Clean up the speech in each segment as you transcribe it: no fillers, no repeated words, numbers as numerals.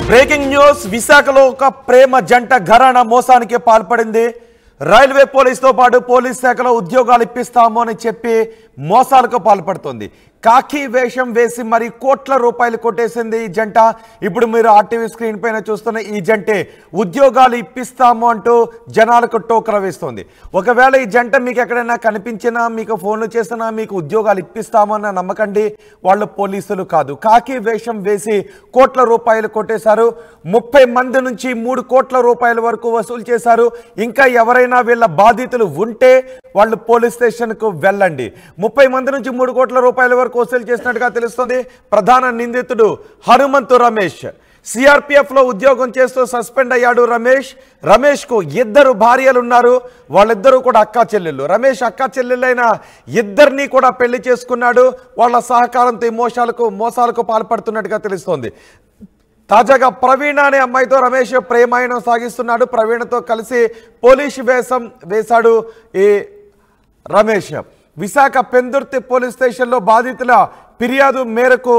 Breaking news విశాఖలో ఒక ప్రేమ జంట ఘరానా మోసానికి పాల్పడింది. రైల్వే పోలీసుతో పాటు పోలీస్ శాఖలో ఉద్యోగాలు ఇప్పిస్తాము అని చెప్పి మోసాలకు పాల్పడుతోంది. కాకి వేషం వేసి మరి కోట్ల రూపాయలు కొట్టేసింది ఈ జంట. ఇప్పుడు మీరు ఆర్టీవీ స్క్రీన్ పైన చూస్తున్న ఈ జంటే ఉద్యోగాలు ఇప్పిస్తాము అంటూ జనాలకు టోకర వేస్తోంది. ఒకవేళ ఈ జంట మీకు ఎక్కడైనా కనిపించినా, మీకు ఫోన్లు చేసినా మీకు ఉద్యోగాలు ఇప్పిస్తాము అన్న నమ్మకండి, వాళ్ళు పోలీసులు కాదు. కాకి వేషం వేసి కోట్ల రూపాయలు కొట్టేశారు. 30 మంది నుంచి 3 కోట్ల రూపాయల వరకు వసూలు చేశారు. ఇంకా ఎవరైనా వీళ్ళ బాధితులు ఉంటే వాళ్ళు పోలీస్ స్టేషన్కు వెళ్ళండి. 30 మంది నుంచి 3 కోట్ల రూపాయల వరకు వసూలు చేసినట్టుగా తెలుస్తుంది. ప్రధాన నిందితుడు హనుమంతు రమేష్ సిఆర్పిఎఫ్ లో ఉద్యోగం చేస్తూ సస్పెండ్ అయ్యాడు. రమేష్ కు 2 భార్యలు ఉన్నారు. వాళ్ళిద్దరూ కూడా అక్కా చెల్లెళ్ళు. రమేష్ అక్కా చెల్లెళ్ళైన 2ని కూడా పెళ్లి చేసుకున్నాడు. వాళ్ళ సహకారంతో ఈ మోసాలకు పాల్పడుతున్నట్టుగా తెలుస్తోంది. తాజాగా ప్రవీణ అనే అమ్మాయితో రమేష్ ప్రేమాయణం సాగిస్తున్నాడు. ప్రవీణతో కలిసి పోలీసు వేషం వేశాడు ఈ రమేష్. విశాఖ పెందుర్తి పోలీస్ స్టేషన్లో బాధితుల ఫిర్యాదు మేరకు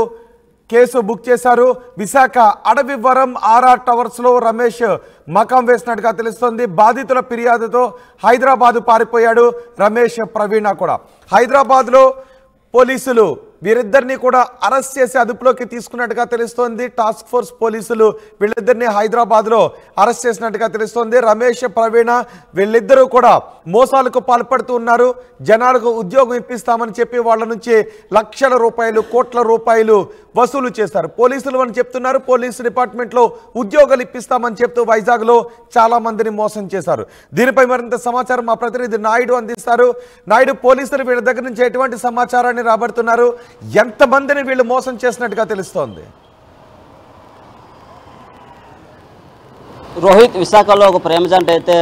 కేసు బుక్ చేశారు. విశాఖ అడవివరం ఆర్ఆర్ టవర్స్లో రమేష్ మకాం వేసినట్టుగా తెలుస్తోంది. బాధితుల ఫిర్యాదుతో హైదరాబాద్ పారిపోయాడు రమేష్. ప్రవీణ కూడా హైదరాబాద్లో పోలీసులు వీరిద్దరిని కూడా అరెస్ట్ చేసి అదుపులోకి తీసుకున్నట్టుగా తెలుస్తోంది. టాస్క్ ఫోర్స్ పోలీసులు వీళ్ళిద్దరిని హైదరాబాద్లో అరెస్ట్ చేసినట్టుగా తెలుస్తోంది. రమేష్, ప్రవీణ వీళ్ళిద్దరూ కూడా మోసాలకు పాల్పడుతూ ఉన్నారు. జనాలకు ఉద్యోగం ఇప్పిస్తామని చెప్పి వాళ్ళ నుంచి లక్షల రూపాయలు, కోట్ల రూపాయలు వసూలు చేస్తారు. పోలీసులు అని చెప్తున్నారు. పోలీసు డిపార్ట్మెంట్లో ఉద్యోగాలు ఇప్పిస్తామని చెప్తూ వైజాగ్లో చాలా మందిని మోసం చేశారు. దీనిపై మరింత సమాచారం మా ప్రతినిధి నాయుడు అందిస్తారు. నాయుడు, పోలీసులు వీళ్ళ దగ్గర నుంచి ఎటువంటి సమాచారాన్ని రాబడుతున్నారు? ఎంతమందిని వీళ్ళు మోసం చేసినట్టుగా తెలుస్తోంది? రోహిత్, విశాఖలో ఒక ప్రేమ జంట అయితే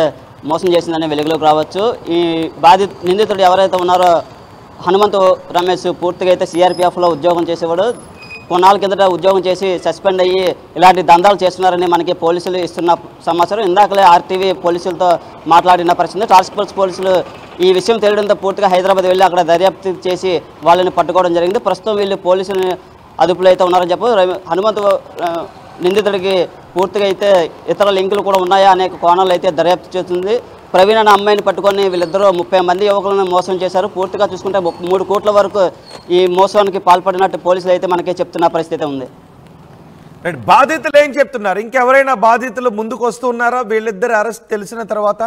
మోసం చేసిందని వెలుగులోకి రావచ్చు. ఈ నిందితుడు ఎవరైతే ఉన్నారో హనుమంతు రమేష్ పూర్తిగా అయితే సిఆర్పిఎఫ్లో ఉద్యోగం చేసేవాడు. కొన్నాళ్ళ కిందట ఉద్యోగం చేసి సస్పెండ్ అయ్యి ఇలాంటి దందాలు చేస్తున్నారని మనకి పోలీసులు ఇస్తున్న సమాచారం. ఇందాకలే ఆర్టీవీ పోలీసులతో మాట్లాడిన పరిస్థితి. టాస్క్ ఫోర్స్ పోలీసులు ఈ విషయం తెలియడంతో పూర్తిగా హైదరాబాద్ వెళ్ళి అక్కడ దర్యాప్తు చేసి వాళ్ళని పట్టుకోవడం జరిగింది. ప్రస్తుతం వీళ్ళు పోలీసులు అదుపులో అయితే ఉన్నారని చెప్పు. హనుమంతు నిందితుడికి పూర్తిగా అయితే ఇతర లింకులు కూడా ఉన్నాయా అనేక కోణాలు అయితే దర్యాప్తు చేస్తుంది. ప్రవీణ అనే అమ్మాయిని పట్టుకొని వీళ్ళిద్దరూ 30 మంది యువకులను మోసం చేశారు. పూర్తిగా చూసుకుంటే 3 కోట్ల వరకు ఈ మోసానికి పాల్పడినట్టు పోలీసులు అయితే మనకే చెప్తున్న పరిస్థితి ఉంది. బాధితులు ఏం చెప్తున్నారు? ఇంకెవరైనా బాధితులు ముందుకు వస్తూ ఉన్నారా వీళ్ళిద్దరు అరెస్ట్ తెలిసిన తర్వాత?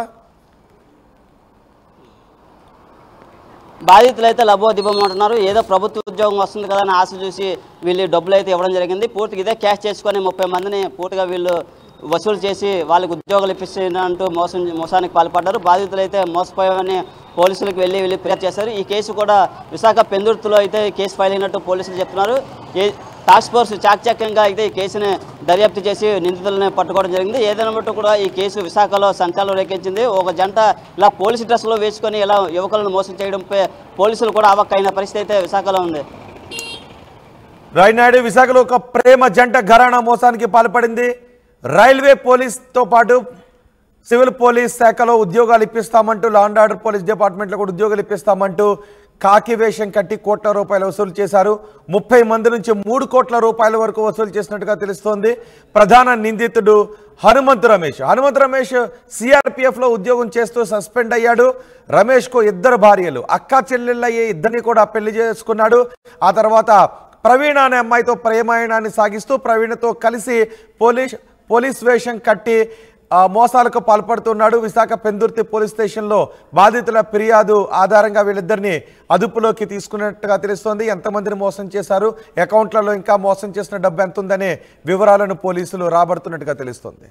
బాధితులు అయితే లబోదిబమంటున్నారు. ఏదో ప్రభుత్వ ఉద్యోగం వస్తుంది కదా అని ఆశ చూసి వీళ్ళు డబ్బులు అయితే ఇవ్వడం జరిగింది. పూర్తిగా ఇదే క్యాష్ చేసుకొని 30 మందిని పూర్తిగా వీళ్ళు వసూలు చేసి వాళ్ళకి ఉద్యోగాలు ఇప్పిస్తున్నట్టు మోసానికి పాల్పడ్డారు. బాధితులు అయితే మోసపోయామని పోలీసులకు వెళ్ళి ఫిర్యాదు చేశారు. ఈ కేసు కూడా విశాఖ పెందుర్తిలో అయితే కేసు ఫైల్ అయినట్టు పోలీసులు చెప్తున్నారు. టాస్క్ ఫోర్స్ చాకచక్యంగా అయితే ఈ కేసుని దర్యాప్తు చేసి నిందితులను పట్టుకోవడం జరిగింది. ఏదైనా బట్టి కూడా ఈ కేసు విశాఖలో సంచలనం రేకెత్తింది. ఒక జంట ఇలా పోలీసు డ్రెస్లో వేసుకొని ఇలా యువకులను మోసం చేయడంపై పోలీసులు కూడా అవక్కైన పరిస్థితి అయితే విశాఖలో ఉంది. రాయనాయుడు, విశాఖలో ఒక ప్రేమ జంట ఘరానా మోసానికి పాల్పడింది. రైల్వే పోలీస్తో పాటు సివిల్ పోలీస్ శాఖలో ఉద్యోగాలు ఇప్పిస్తామంటూ, లా అండ్ ఆర్డర్ పోలీస్ డిపార్ట్మెంట్లో కూడా ఉద్యోగాలు ఇప్పిస్తామంటూ కాకి వేషం కట్టి కోట్ల రూపాయలు వసూలు చేశారు. 30 మంది నుంచి 3 కోట్ల రూపాయల వరకు వసూలు చేసినట్టుగా తెలుస్తోంది. ప్రధాన నిందితుడు హనుమంతు రమేష్ సిఆర్పిఎఫ్లో ఉద్యోగం చేస్తూ సస్పెండ్ అయ్యాడు. రమేష్కు 2 భార్యలు, అక్కా చెల్లెళ్ళయ్యే 2ని కూడా పెళ్లి చేసుకున్నాడు. ఆ తర్వాత ప్రవీణ అనే అమ్మాయితో ప్రేమాయణాన్ని సాగిస్తూ ప్రవీణతో కలిసి పోలీస్ వేషం కట్టి మోసాలకు పాల్పడుతున్నాడు. విశాఖ పెందుర్తి పోలీస్ స్టేషన్లో బాధితుల ఫిర్యాదు ఆధారంగా వీళ్ళిద్దరిని అదుపులోకి తీసుకున్నట్టుగా తెలుస్తోంది. ఎంతమందిని మోసం చేశారు, అకౌంట్లలో ఇంకా మోసం చేసిన డబ్బు ఎంత ఉందనే వివరాలను పోలీసులు రాబడుతున్నట్టుగా తెలుస్తోంది.